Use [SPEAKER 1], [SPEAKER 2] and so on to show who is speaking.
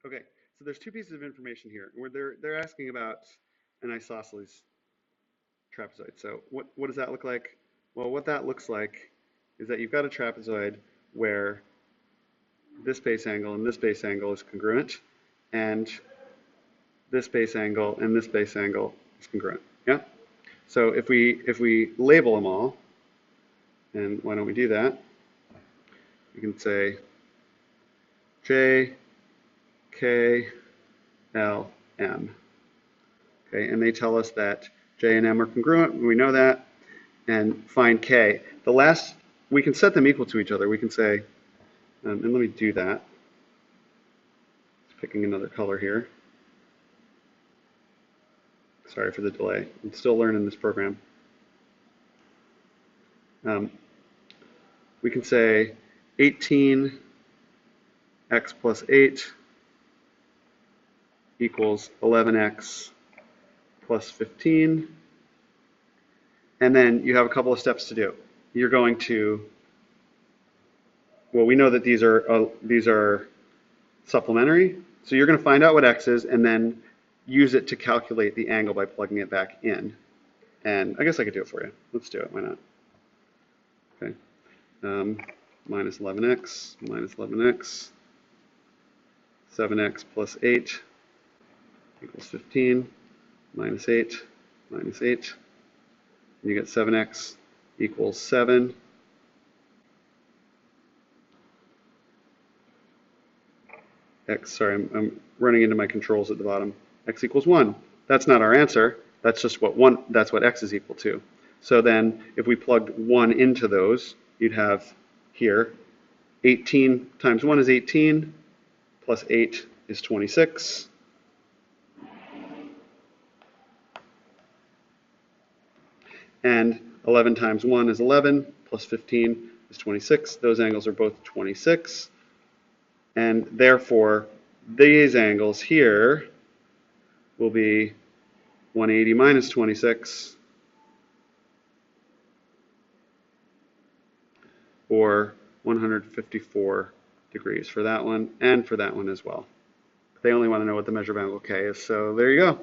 [SPEAKER 1] Okay, so there's two pieces of information here where they're asking about an isosceles trapezoid. So what does that look like? Well, what that looks like is that you've got a trapezoid where this base angle and this base angle is congruent, and this base angle and this base angle is congruent. Yeah. So if we label them all, and why don't we do that? We can say J, K, L, M. Okay, and they tell us that J and M are congruent, and we know that. And find K. The last, we can set them equal to each other. We can say, and let me do that. Just picking another color here. Sorry for the delay. I'm still learning this program. We can say 18x plus 8 equals 11x plus 15. And then you have a couple of steps to do. You're going to, well, we know that these are supplementary. So you're going to find out what x is and then use it to calculate the angle by plugging it back in. And I guess I could do it for you. Let's do it. Why not? Okay. Minus 11x, minus 11x, 7x plus 8 equals 15, minus 8, minus 8. And you get 7x equals 7. Sorry, I'm running into my controls at the bottom. X equals 1. That's not our answer. That's just that's what x is equal to. So then if we plugged 1 into those, you'd have here 18 times 1 is 18, plus 8 is 26. And 11 times 1 is 11, plus 15 is 26. Those angles are both 26. And therefore, these angles here will be 180 minus 26, or 154 degrees for that one and for that one as well. They only want to know what the measure of angle K is, so there you go.